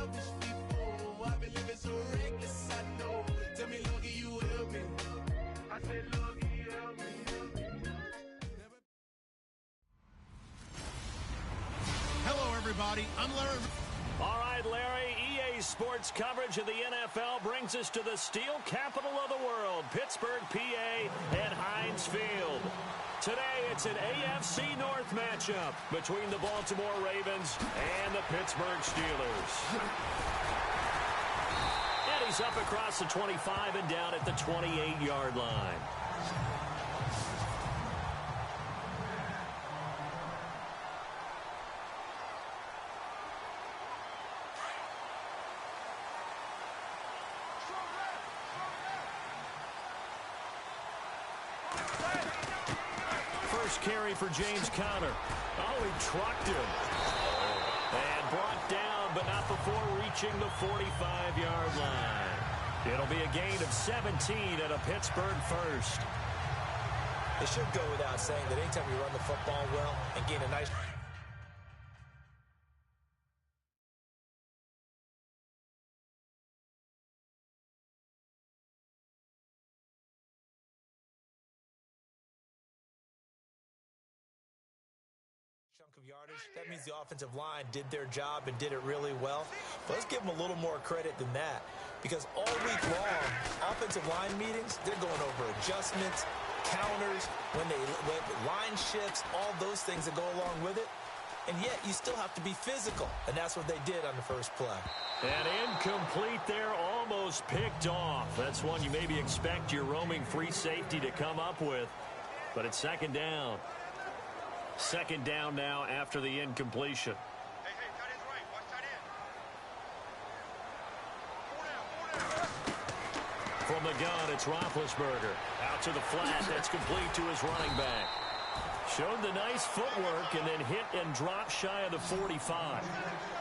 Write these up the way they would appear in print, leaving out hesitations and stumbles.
selfish people. I've been living so reckless, I know. Tell me, Logie, you help me. I said, Logie, help me. Hello, everybody. I'm Larry. All right, Larry, EA Sports coverage of the NFL brings us to the steel capital of the world, Pittsburgh, PA, and Heinz Field. Today, it's an AFC North matchup between the Baltimore Ravens and the Pittsburgh Steelers. And he's up across the 25 and down at the 28-yard line. First carry for James Conner. Oh, he trucked him. And brought down, but not before reaching the 45-yard line. It'll be a gain of 17 at a Pittsburgh first. It should go without saying that anytime you run the football well and gain a nice... chunk of yardage, that means the offensive line did their job and did it really well. But let's give them a little more credit than that, because all week long, offensive line meetings, they're going over adjustments, counters, when line shifts, all those things that go along with it. And yet you still have to be physical, and that's what they did on the first play. And incomplete there, almost picked off. That's one you maybe expect your roaming free safety to come up with, but it's second down. Second down now after the incompletion. Hey, tight end's right. Watch tight end. From the gun, it's Roethlisberger. Out to the flat. That's complete to his running back. Showed the nice footwork and then hit and dropped shy of the 45.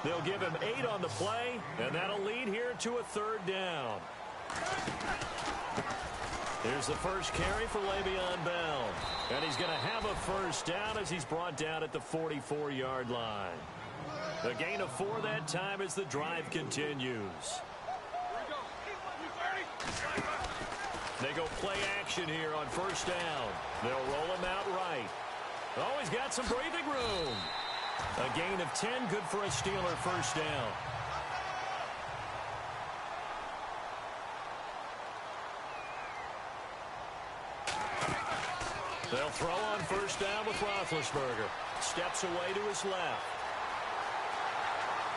They'll give him 8 on the play, and that'll lead here to a third down. Here's the first carry for Le'Veon Bell. And he's going to have a first down as he's brought down at the 44-yard line. The gain of 4 that time as the drive continues. They go play action here on first down. They'll roll him out right. Oh, he's got some breathing room. A gain of 10, good for a Steeler first down. They'll throw on first down with Roethlisberger. Steps away to his left.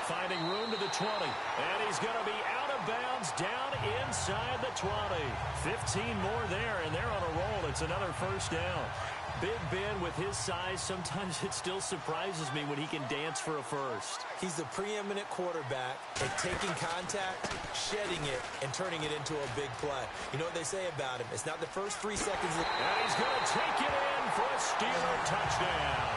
Finding room to the 20. And he's going to be out of bounds down inside the 20. 15 more there, and they're on a roll. It's another first down. Big Ben, with his size, sometimes it still surprises me when he can dance for a first. He's the preeminent quarterback at taking contact, shedding it, and turning it into a big play. You know what they say about him? It's not the first 3 seconds. And he's going to take it in for a Steeler touchdown.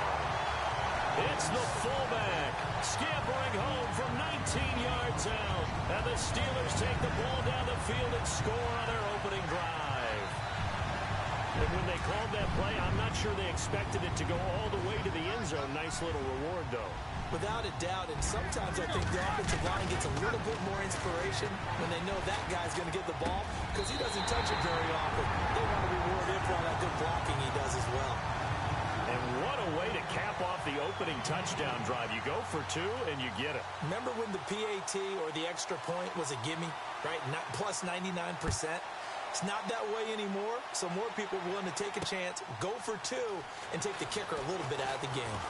It's the fullback scampering home from 19 yards out. And the Steelers take the ball down the field and score on their opening drive. And when they called that play, I'm not sure they expected it to go all the way to the end zone. Nice little reward, though. Without a doubt, and sometimes I think the offensive line gets a little bit more inspiration when they know that guy's going to get the ball, because he doesn't touch it very often. They want to reward him for all that good blocking he does as well. And what a way to cap off the opening touchdown drive. You go for 2, and you get it. Remember when the PAT or the extra point was a gimme, right? Plus 99%? It's not that way anymore, so more people are willing to take a chance, go for 2, and take the kicker a little bit out of the game.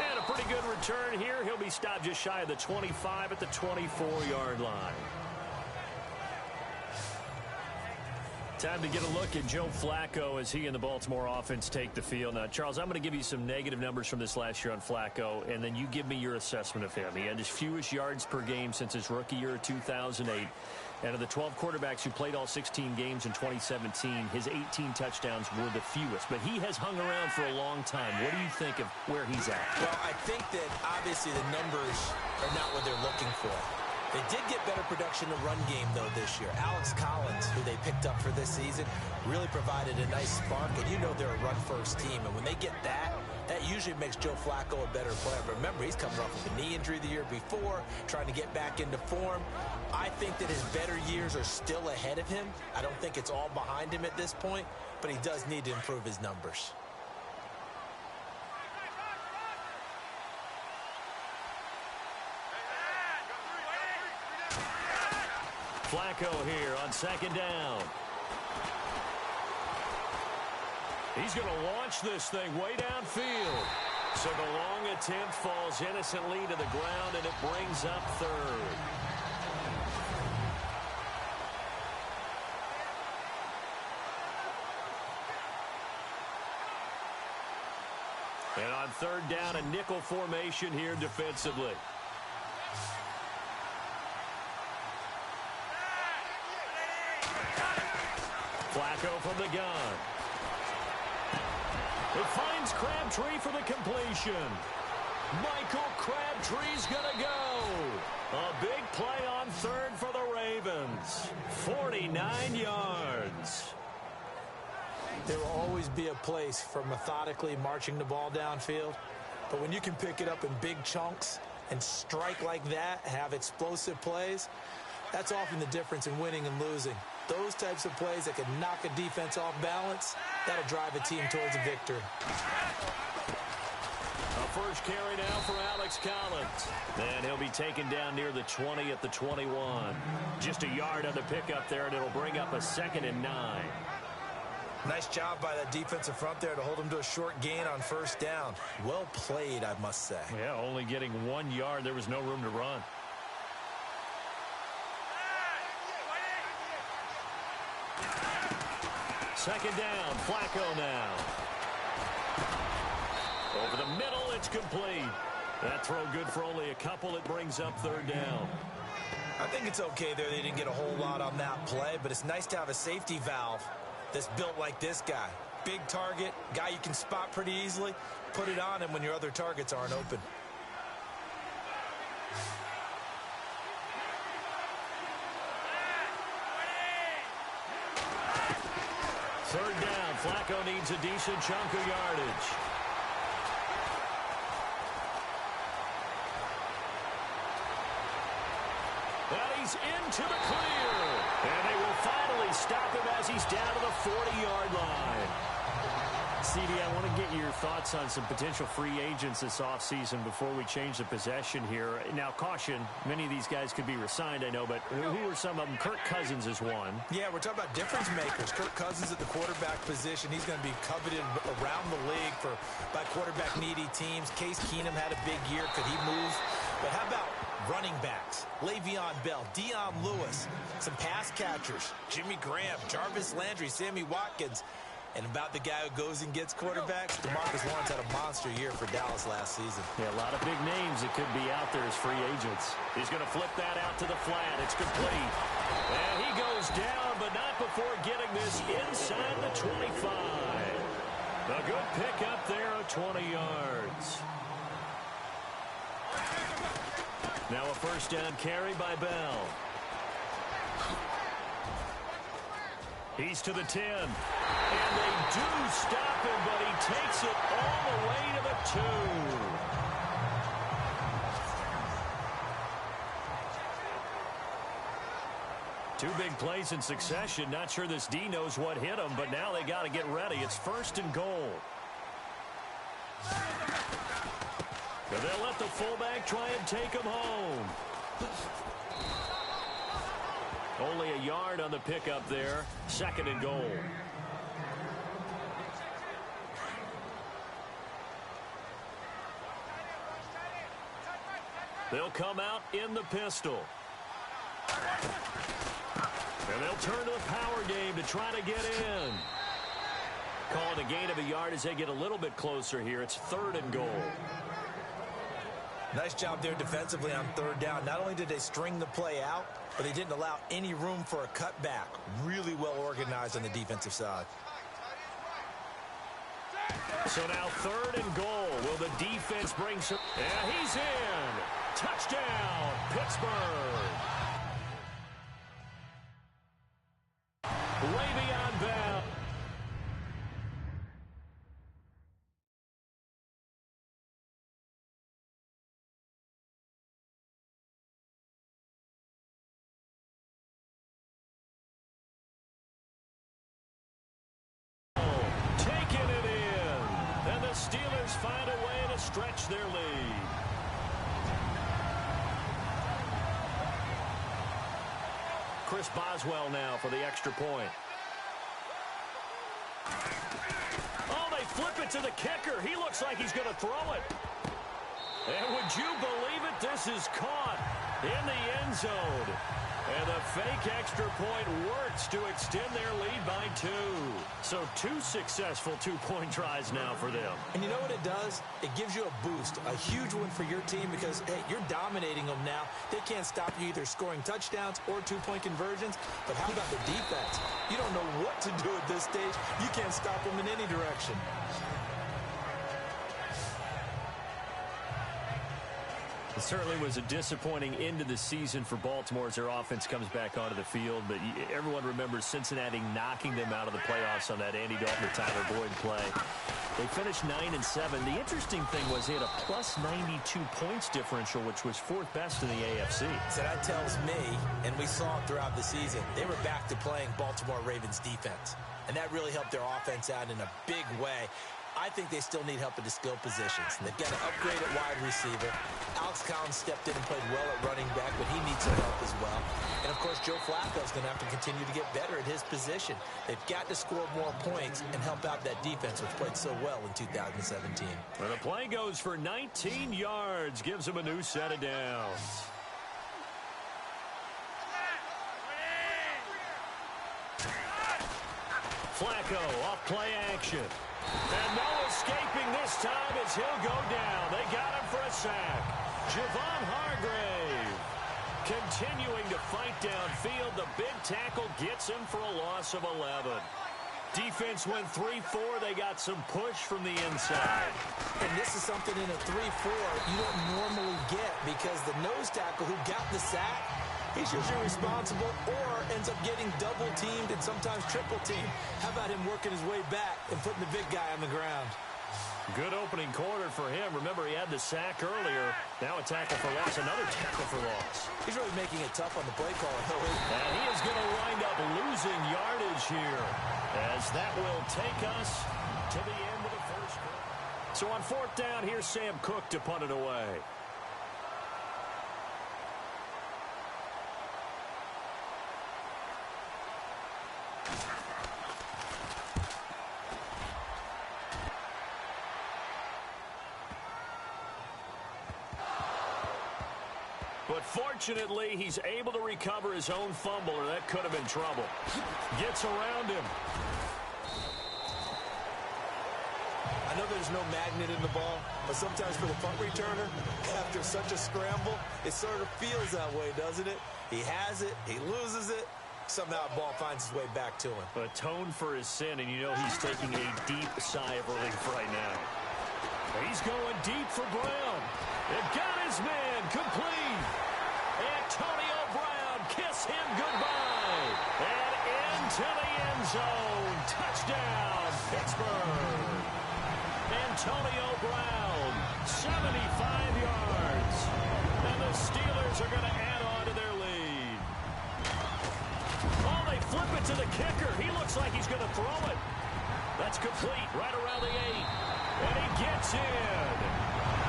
And a pretty good return here. He'll be stopped just shy of the 25 at the 24-yard line. Time to get a look at Joe Flacco as he and the Baltimore offense take the field. Now, Charles, I'm going to give you some negative numbers from this last year on Flacco, and then you give me your assessment of him. He had his fewest yards per game since his rookie year of 2008. And of the 12 quarterbacks who played all 16 games in 2017, his 18 touchdowns were the fewest. But he has hung around for a long time. What do you think of where he's at? Well, I think that obviously the numbers are not what they're looking for. They did get better production in the run game, though, this year. Alex Collins, who they picked up for this season, really provided a nice spark. And you know they're a run-first team. And when they get that, That usually makes Joe Flacco a better player. But remember, he's coming off of a knee injury the year before, trying to get back into form. I think that his better years are still ahead of him. I don't think it's all behind him at this point, but he does need to improve his numbers. Flacco here on second down. He's going to launch this thing way downfield. So the long attempt falls innocently to the ground, and it brings up third. And on third down, a nickel formation here defensively. Flacco from the gun. It finds Crabtree for the completion. Michael Crabtree's going to go. A big play on third for the Ravens. 49 yards. There will always be a place for methodically marching the ball downfield. But when you can pick it up in big chunks and strike like that, have explosive plays, that's often the difference in winning and losing. Those types of plays that can knock a defense off balance, that'll drive a team towards a victory. A first carry now for Alex Collins. And he'll be taken down near the 20 at the 21. Just a yard on the pickup there, and it'll bring up a 2nd and 9. Nice job by that defensive front there to hold him to a short gain on first down. Well played, I must say. Yeah, only getting 1 yard. There was no room to run. Second down, Flacco now. Over the middle, it's complete. That throw good for only a couple. It brings up third down. I think it's okay there. They didn't get a whole lot on that play, but it's nice to have a safety valve that's built like this guy. Big target, guy you can spot pretty easily. Put it on him when your other targets aren't open. Third down, Flacco needs a decent chunk of yardage. And he's into the clear. And they will finally stop him as he's down to the 40-yard line. CD, I want to get your thoughts on some potential free agents this offseason before we change the possession here. Now, caution, many of these guys could be re-signed, I know, but who are some of them? Kirk Cousins is one. Yeah, we're talking about difference makers. Kirk Cousins at the quarterback position. He's going to be coveted around the league by quarterback-needy teams. Case Keenum had a big year. Could he move? But how about running backs? Le'Veon Bell, Dion Lewis, some pass catchers, Jimmy Graham, Jarvis Landry, Sammy Watkins. And about the guy who goes and gets quarterbacks, DeMarcus Lawrence had a monster year for Dallas last season. Yeah, a lot of big names that could be out there as free agents. He's going to flip that out to the flat. It's complete. And he goes down, but not before getting this inside the 25. A good pickup there of 20 yards. Now a first down carry by Bell. He's to the 10. And they do stop him, but he takes it all the way to the 2. Two big plays in succession. Not sure this D knows what hit him, but now they got to get ready. It's 1st and goal. And they'll let the fullback try and take him home. Only a yard on the pickup there. 2nd and goal. They'll come out in the pistol. And they'll turn to the power game to try to get in. Calling a gain of a yard as they get a little bit closer here. It's 3rd and goal. Nice job there defensively on third down. Not only did they string the play out, but they didn't allow any room for a cutback. Really well organized on the defensive side. So now 3rd and goal. Will the defense bring some? Yeah, he's in. Touchdown, Pittsburgh. Le'Veon Bell. their lead. Chris Boswell now for the extra point. Oh, they flip it to the kicker. He looks like he's going to throw it. And would you believe it? This is caught in the end zone. And the fake extra point works to extend their lead by 2. So 2 successful two-point tries now for them. And you know what it does? It gives you a boost, a huge one for your team because, hey, you're dominating them now. They can't stop you either scoring touchdowns or two-point conversions. But how about the defense? You don't know what to do at this stage. You can't stop them in any direction. It certainly was a disappointing end to the season for Baltimore as their offense comes back onto the field. But everyone remembers Cincinnati knocking them out of the playoffs on that Andy Dalton to Tyler Boyd play. They finished 9-7. The interesting thing was they had a plus 92 points differential, which was 4th best in the AFC. So that tells me, and we saw it throughout the season, they were back to playing Baltimore Ravens defense. And that really helped their offense out in a big way. I think they still need help at the skill positions. They've got to upgrade at wide receiver. Alex Collins stepped in and played well at running back, but he needs some help as well. And, of course, Joe Flacco's going to have to continue to get better at his position. They've got to score more points and help out that defense, which played so well in 2017. Well, the play goes for 19 yards, gives them a new set of downs. Flacco off play action. And no escaping this time as he'll go down. They got him for a sack. Javon Hargrave continuing to fight downfield. The big tackle gets him for a loss of 11. Defense went 3-4. They got some push from the inside. And this is something in a 3-4 you don't normally get because the nose tackle who got the sack, he's usually responsible or ends up getting double-teamed and sometimes triple-teamed. How about him working his way back and putting the big guy on the ground? Good opening quarter for him. Remember, he had the sack earlier. Now a tackle for loss, another tackle for loss. He's really making it tough on the play caller. And he is going to wind up losing yardage here as that will take us to the end of the first quarter. So on 4th down, here's Sam Cook to punt it away. But fortunately, he's able to recover his own fumble, or that could have been trouble. Gets around him. I know there's no magnet in the ball, but sometimes for the punt returner, after such a scramble, it sort of feels that way, doesn't it? He has it, he loses it, somehow the ball finds its way back to him. Atone for his sin, and you know he's taking a deep sigh of relief right now. He's going deep for Brown. It got his man complete. Antonio Brown, kiss him goodbye. And into the end zone. Touchdown, Pittsburgh. Antonio Brown, 75 yards. And the Steelers are going to add on to their lead. Oh, they flip it to the kicker. He looks like he's going to throw it. That's complete, right around the 8. And he gets in.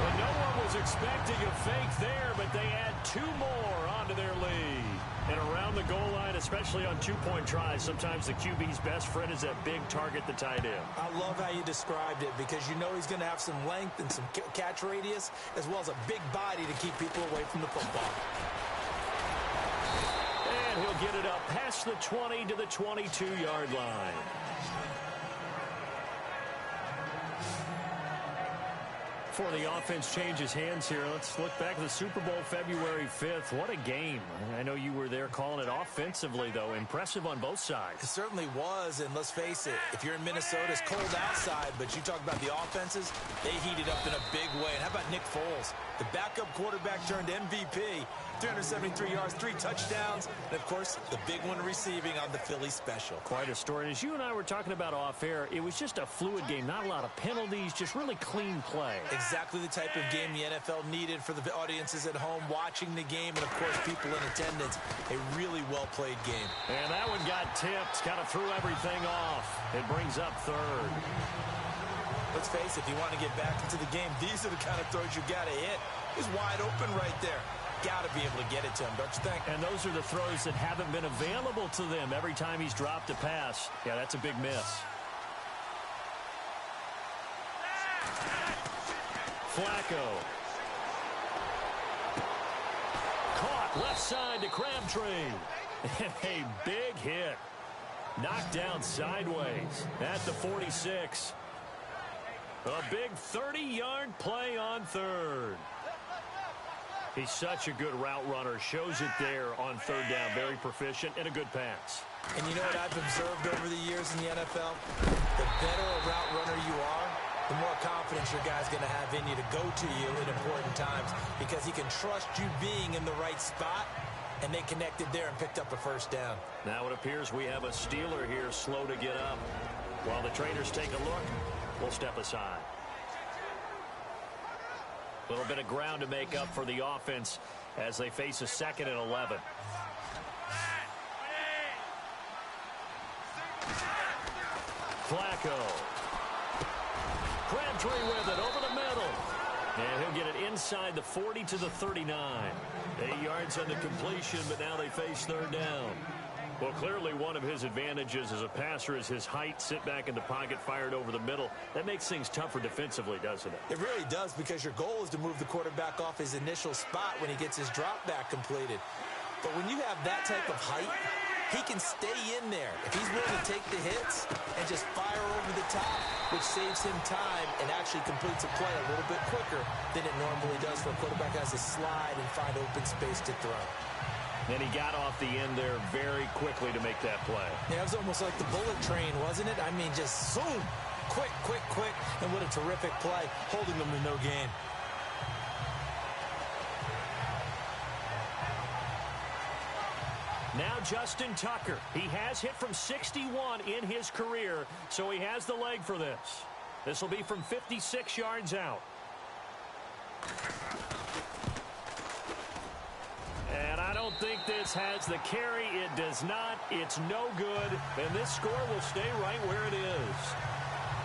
Well, no one was expecting a fake there, but they add 2 more onto their lead. And around the goal line, especially on 2-point tries, sometimes the QB's best friend is that big target, the tight end. I love how you described it because you know he's going to have some length and some catch radius as well as a big body to keep people away from the football. And he'll get it up past the 20 to the 22-yard line. Before the offense changes hands here, let's look back at the Super Bowl February 5th. What a game. I know you were there calling it offensively, though. Impressive on both sides. It certainly was, and let's face it, if you're in Minnesota, it's cold outside, but you talk about the offenses, they heated up in a big way. And how about Nick Foles? The backup quarterback turned MVP, 373 yards, 3 touchdowns, and, of course, the big one receiving on the Philly special. Quite a story. And as you and I were talking about off air, it was just a fluid game, not a lot of penalties, just really clean play. Exactly the type of game the NFL needed for the audiences at home watching the game and, of course, people in attendance. A really well-played game. And that one got tipped, kind of threw everything off. It brings up 3rd. Let's face it, if you want to get back into the game, these are the kind of throws you got to hit. He's wide open right there. Got to be able to get it to him, don't you think? And those are the throws that haven't been available to them every time he's dropped a pass. Yeah, that's a big miss. Flacco. Caught left side to Crabtree. And a big hit. Knocked down sideways at the 46. A big 30-yard play on third. He's such a good route runner. Shows it there on third down. Very proficient and a good pass. And you know what I've observed over the years in the NFL? The better a route runner you are, the more confidence your guy's going to have in you to go to you in important times because he can trust you being in the right spot, and they connected there and picked up a first down. Now it appears we have a Steeler here slow to get up. While the trainers take a look, we'll step aside. A little bit of ground to make up for the offense as they face a 2nd and 11. Flacco. Crabtree with it over the middle. And he'll get it inside the 40 to the 39. 8 yards on the completion, but now they face third down. Well, clearly one of his advantages as a passer is his height. Sit back in the pocket, fired over the middle. That makes things tougher defensively, doesn't it? It really does, because your goal is to move the quarterback off his initial spot when he gets his drop back completed. But when you have that type of height, he can stay in there. If he's willing to take the hits and just fire over the top, which saves him time and actually completes a play a little bit quicker than it normally does for a quarterback who has to slide and find open space to throw. And he got off the end there very quickly to make that play. Yeah, it was almost like the bullet train, wasn't it? I mean, just zoom, quick, quick, quick, and what a terrific play, holding them to no gain. Now Justin Tucker. He has hit from 61 in his career, so he has the leg for this. This will be from 56 yards out. And I don't think this has the carry. It does not. It's no good. And this score will stay right where it is.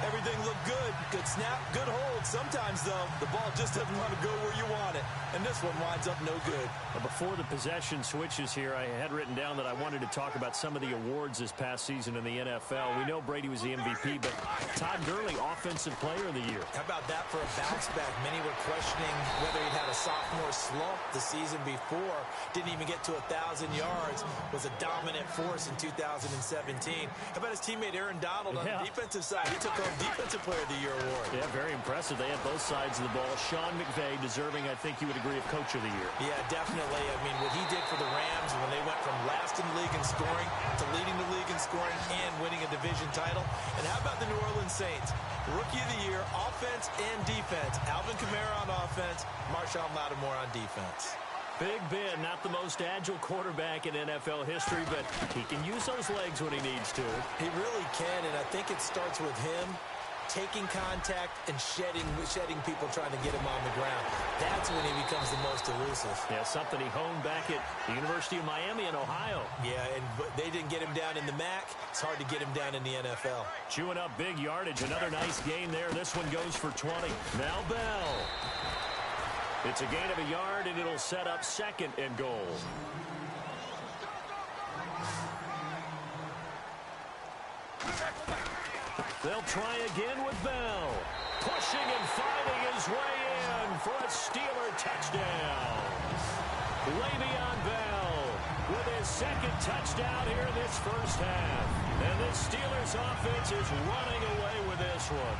Everything looked good. Good snap, good hold. Sometimes, though, the ball just doesn't want to go where you want it. And this one winds up no good. Before the possession switches here, I had written down that I wanted to talk about some of the awards this past season in the NFL. We know Brady was the MVP, but Todd Gurley, Offensive Player of the Year. How about that for a bounce back? Many were questioning whether he'd had a sophomore slump the season before. Didn't even get to 1,000 yards. Was a dominant force in 2017. How about his teammate Aaron Donald on the defensive side? He took home Defensive Player of the Year award. Yeah, very impressive. They had both sides of the ball. Sean McVay deserving, I think you would agree, of Coach of the Year. Yeah, definitely. I mean, what he did for the Rams when they went from last in the league in scoring to leading the league in scoring and winning a division title. And how about the New Orleans Saints? Rookie of the Year, offense and defense. Alvin Kamara on offense, Marshawn Lattimore on defense. Big Ben, not the most agile quarterback in NFL history, but he can use those legs when he needs to. He really can, and I think it starts with him taking contact and shedding people trying to get him on the ground. That's when he becomes the most elusive. Yeah, something he honed back at the University of Miami in Ohio. Yeah, and they didn't get him down in the MAC. It's hard to get him down in the NFL. Chewing up big yardage. Another nice gain there. This one goes for 20. Now Bell. It's a gain of a yard, and it'll set up 2nd and goal. They'll try again with Bell. Pushing and fighting his way in for a Steeler touchdown. Le'Veon Bell with his 2nd touchdown here in this first half. And this Steelers offense is running away with this one.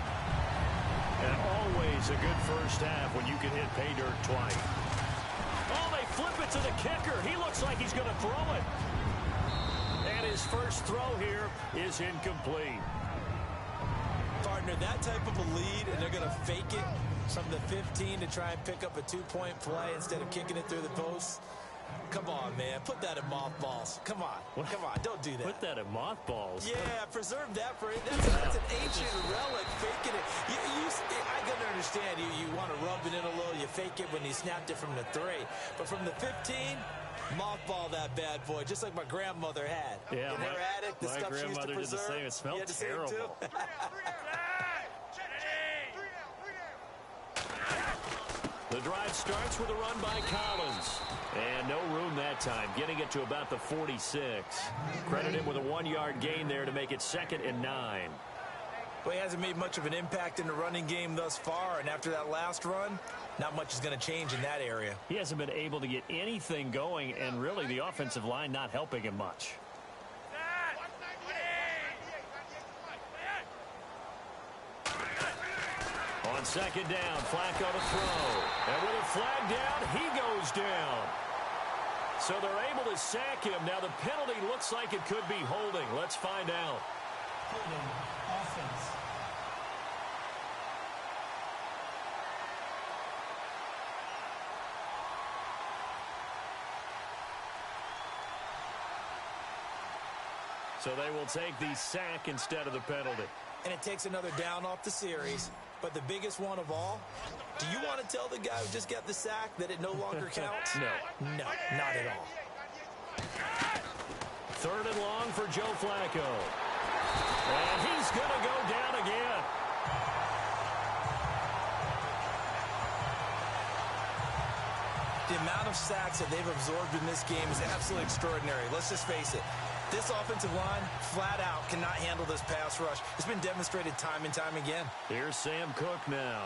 And always a good first half when you can hit pay dirt twice. Oh, they flip it to the kicker. He looks like he's going to throw it. And his first throw here is incomplete. Partner, that type of a lead, and they're going to fake it from the 15 to try and pick up a 2-point play instead of kicking it through the post. Come on, man. Put that in mothballs. Come on. What? Come on. Don't do that. Put that in mothballs. Yeah, preserve that for it. That's an ancient relic, faking it. I can understand you want to rub it in a little. You fake it when you snapped it from the 3. But from the 15, mothball that bad boy, just like my grandmother had. Yeah, in her attic, the stuff she used to preserve. Did the same. It smelled terrible. The drive starts with a run by Collins. And no room that time, getting it to about the 46. Credit him with a 1-yard gain there to make it 2nd and 9. Well, he hasn't made much of an impact in the running game thus far, and after that last run, not much is going to change in that area. He hasn't been able to get anything going, and really the offensive line not helping him much. On 2nd down, Flacco to throw. And with a flag down, he goes down. So they're able to sack him. Now the penalty looks like it could be holding. Let's find out. Holding offense. So they will take the sack instead of the penalty. And it takes another down off the series. But the biggest one of all, do you want to tell the guy who just got the sack that it no longer counts? No. No, not at all. 3rd and long for Joe Flacco. And he's going to go down again. The amount of sacks that they've absorbed in this game is absolutely extraordinary. Let's just face it. This offensive line, flat out, cannot handle this pass rush. It's been demonstrated time and time again. Here's Sam Cook now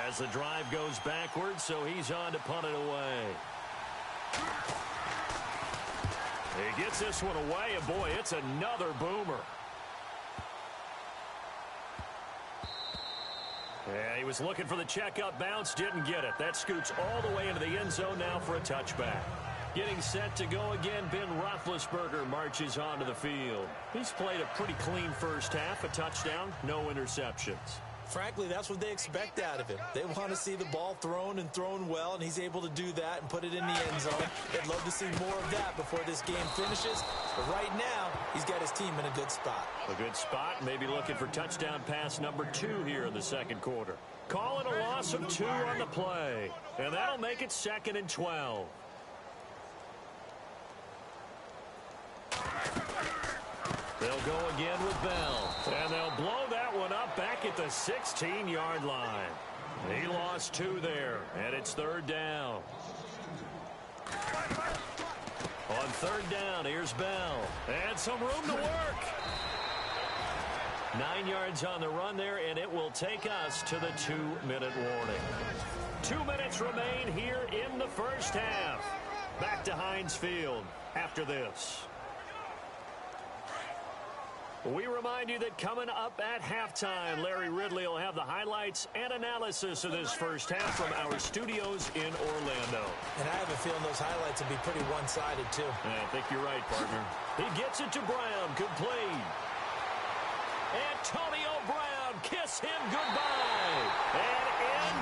as the drive goes backwards, so he's on to punt it away. He gets this one away, and boy, it's another boomer. Yeah, he was looking for the checkup bounce, didn't get it. That scoots all the way into the end zone now for a touchback. Getting set to go again, Ben Roethlisberger marches onto the field. He's played a pretty clean first half, a touchdown, no interceptions. Frankly, that's what they expect out of him. They want to see the ball thrown and thrown well, and he's able to do that and put it in the end zone. They'd love to see more of that before this game finishes. But right now, he's got his team in a good spot. A good spot, maybe looking for touchdown pass number 2 here in the second quarter. Call it a loss of 2 on the play, and that'll make it 2nd and 12. They'll go again with Bell. And they'll blow that one up back at the 16-yard line. He lost 2 there, and it's 3rd down. On 3rd down, here's Bell. And some room to work. 9 yards on the run there, and it will take us to the 2-minute warning. 2 minutes remain here in the first half. Back to Heinz Field after this. We remind you that coming up at halftime, Larry Ridley will have the highlights and analysis of this first half from our studios in Orlando. And I have a feeling those highlights will be pretty one-sided, too. Yeah, I think you're right, partner. He gets it to Brown, complete. Antonio Brown, kiss him goodbye. And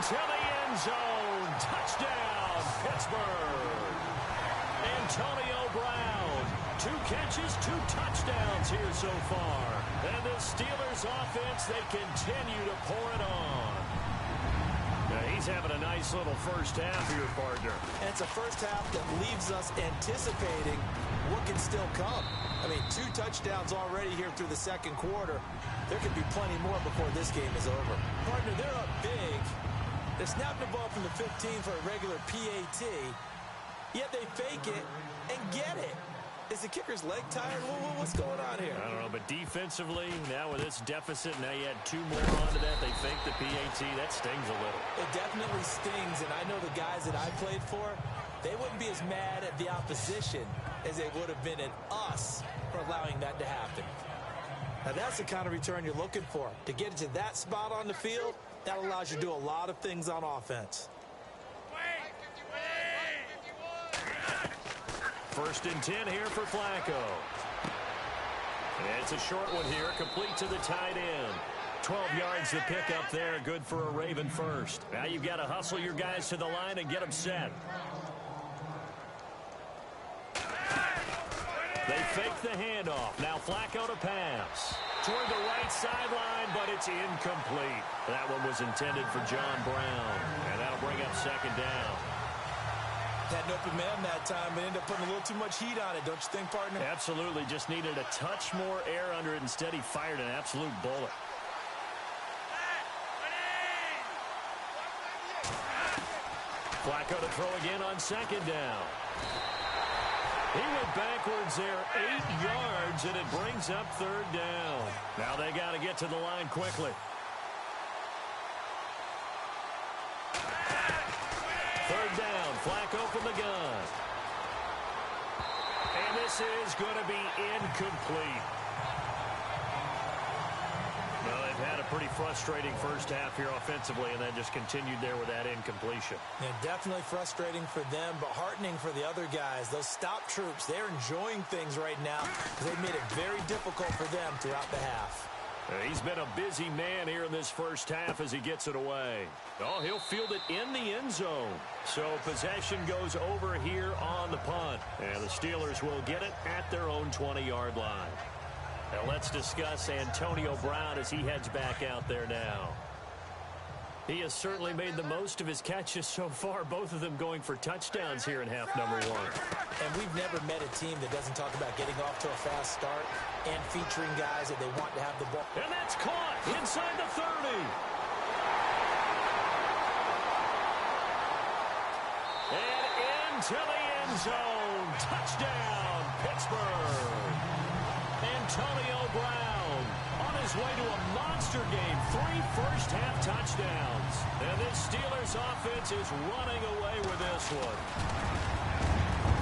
into the end zone. Touchdown, Pittsburgh. Antonio Brown. 2 catches, 2 touchdowns here so far. And the Steelers offense, they continue to pour it on. Now, he's having a nice little first half here, partner. And it's a first half that leaves us anticipating what can still come. I mean, 2 touchdowns already here through the second quarter. There could be plenty more before this game is over. Partner, they're up big. They're snapping the ball from the 15 for a regular PAT, yet they fake it and get it. Is the kicker's leg tired? What's going on here? I don't know, but defensively, now with this deficit, now you add 2 more onto that. They fake the PAT. That stings a little. It definitely stings, and I know the guys that I played for, they wouldn't be as mad at the opposition as they would have been at us for allowing that to happen. Now, that's the kind of return you're looking for. To get to that spot on the field, that allows you to do a lot of things on offense. 1st and 10 here for Flacco. It's a short one here, complete to the tight end. 12 yards to pick up there, good for a Raven first. Now you've got to hustle your guys to the line and get them set. They fake the handoff. Now Flacco to pass. Toward the right sideline, but it's incomplete. That one was intended for John Brown, and that'll bring up 2nd down. Had an open man that time, but ended up putting a little too much heat on it, don't you think, partner? Absolutely. Just needed a touch more air under it. Instead, he fired an absolute bullet. Flacco to throw again on second down. He went backwards there 8 yards, and it brings up third down. Now they got to get to the line quickly. Third down, Flacco from the gun. And this is going to be incomplete. Well, they've had a pretty frustrating first half here offensively, and then just continued there with that incompletion. Yeah, definitely frustrating for them, but heartening for the other guys. Those stop troops, they're enjoying things right now because they've made it very difficult for them throughout the half. He's been a busy man here in this first half as he gets it away. Oh, he'll field it in the end zone. So possession goes over here on the punt. And the Steelers will get it at their own 20-yard line. Now let's discuss Antonio Brown as he heads back out there now. He has certainly made the most of his catches so far, both of them going for touchdowns here in half number one. And we've never met a team that doesn't talk about getting off to a fast start and featuring guys that they want to have the ball. And that's caught inside the 30. And into the end zone. Touchdown, Pittsburgh. Antonio Brown on his way to a monster game. 3 first-half touchdowns. And this Steelers offense is running away with this one.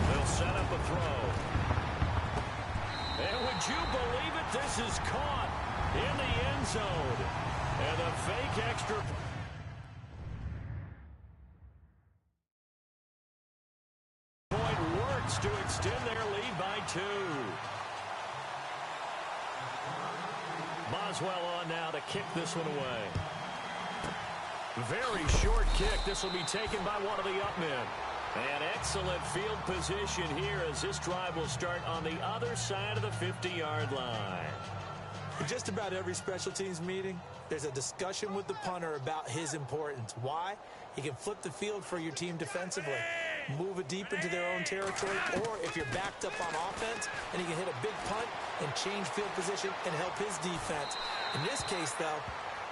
They'll set up a throw. And would you believe it? This is caught in the end zone. And a fake extra point works to extend their lead by 2. Boswell on now to kick this one away. Very short kick. This will be taken by one of the up men. An excellent field position here as this drive will start on the other side of the 50-yard line. In just about every special teams meeting, there's a discussion with the punter about his importance. Why? He can flip the field for your team defensively, move it deep into their own territory, or if you're backed up on offense, and he can hit a big punt and change field position and help his defense. In this case, though,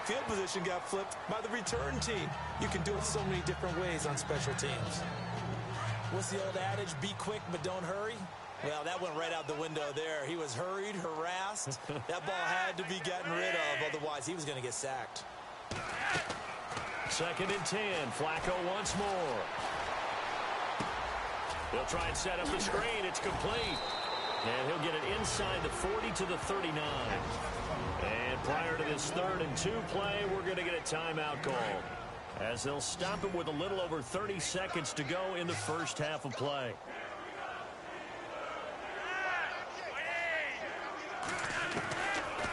field position got flipped by the return team. You can do it so many different ways on special teams. What's the old adage? Be quick, but don't hurry. Well, that went right out the window there. He was hurried, harassed. That ball had to be gotten rid of, otherwise he was going to get sacked. 2nd and 10. Flacco once more. He'll try and set up the screen. It's complete. And he'll get it inside the 40 to the 39. And prior to this 3rd and 2 play, we're going to get a timeout call, as they'll stop it with a little over 30 seconds to go in the first half of play.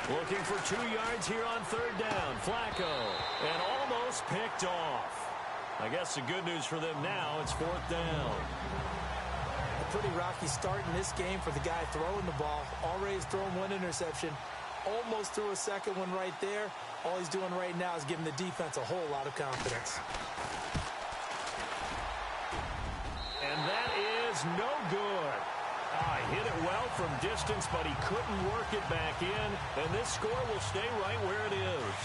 Looking for 2 yards here on 3rd down. Flacco, and almost picked off. I guess the good news for them now, it's 4th down. A pretty rocky start in this game for the guy throwing the ball. Already has thrown 1 interception. Almost threw a second one right there. All he's doing right now is giving the defense a whole lot of confidence. And that is no good. He hit it well from distance, but he couldn't work it back in. And this score will stay right where it is.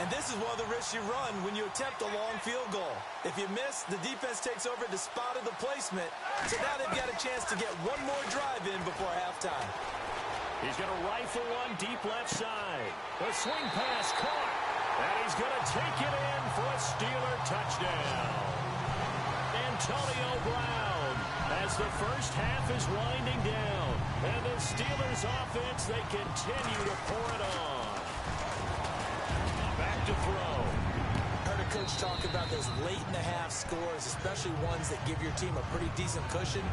And this is one of the risks you run when you attempt a long field goal. If you miss, the defense takes over the spot of the placement. So now they've got a chance to get one more drive in before halftime. He's going to rifle one deep left side. The swing pass caught. And he's going to take it in for a Steeler touchdown. Antonio Brown, as the first half is winding down. And the Steelers offense, they continue to pour it on. Back to throw. Heard a coach talk about those late-in-the-half scores, especially ones that give your team a pretty decent cushion.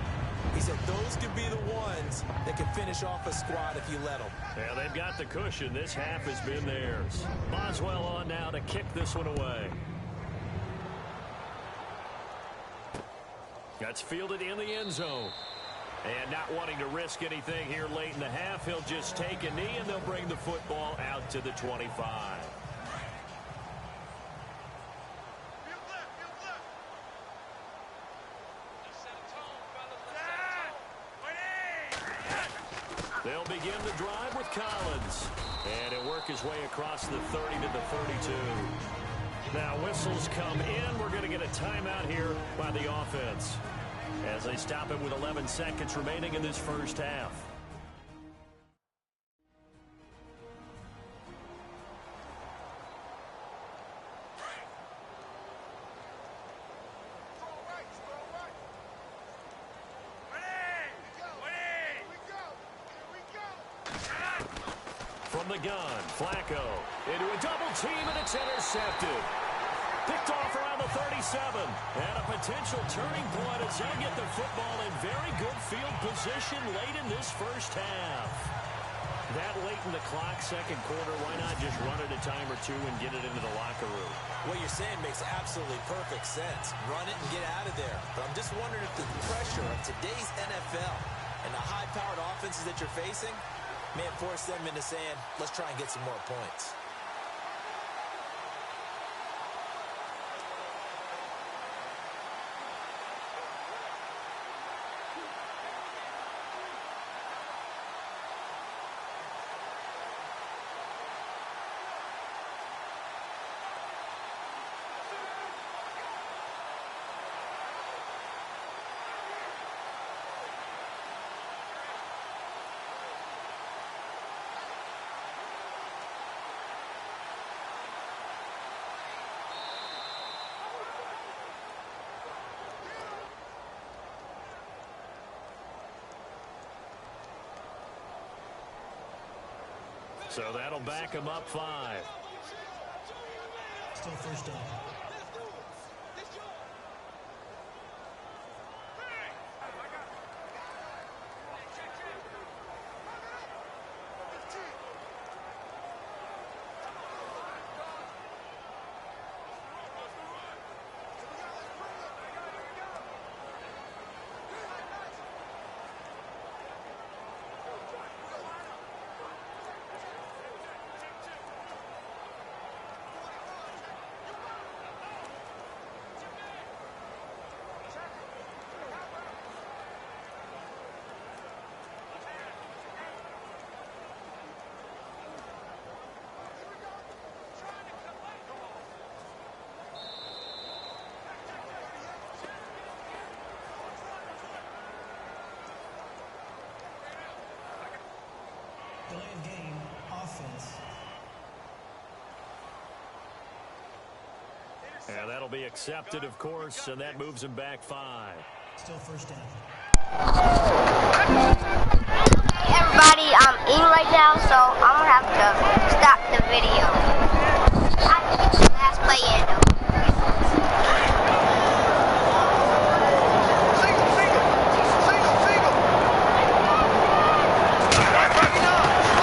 He said those could be the ones that can finish off a squad if you let them. Yeah, they've got the cushion. This half has been theirs. Boswell on now to kick this one away. That's fielded in the end zone. And not wanting to risk anything here late in the half, he'll just take a knee and they'll bring the football out to the 25. They'll begin the drive with Collins. And he'll work his way across the 30 to the 32. Now whistles come in. We're going to get a timeout here by the offense as they stop it with 11 seconds remaining in this first half. From the gun, Flacco into a double team, and it's intercepted. Picked off around the 37. And a potential turning point as they'll get the football in very good field position late in this first half. That late in the clock, second quarter, why not just run it a time or two and get it into the locker room? What you're saying makes absolutely perfect sense. Run it and get out of there. But I'm just wondering if the pressure of today's NFL and the high-powered offenses that you're facing may force them into saying, let's try and get some more points. So that'll back him up 5. Still first down. Delayed game, offense. And that'll be accepted, of course, and that moves him back 5. Still first down. Everybody, I'm eating right now, so I'm gonna have to stop the video. Last play in though.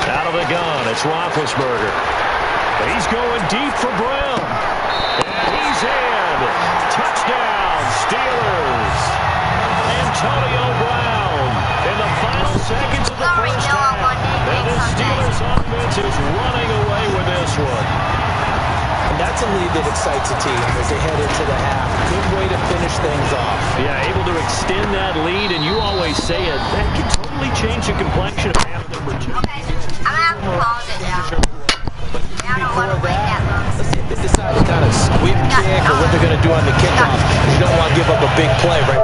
Out of the gun, it's Roethlisberger. He's going deep for Brown. And he's in. Touchdown, Steelers. Antonio Brown in the final seconds of the first half. And the Steelers offense is running away with this one. And that's a lead that excites a team as they head into the half. Good way to finish things off. Yeah, able to extend that lead, and you always say it, that can totally change the complexion of half number 2. Okay, I'm gonna have to pause it now. I don't want to wait that long. Let's see if they decide to kind of squib kick or what they're going to do on the kickoff. You don't want to give up a big play, right?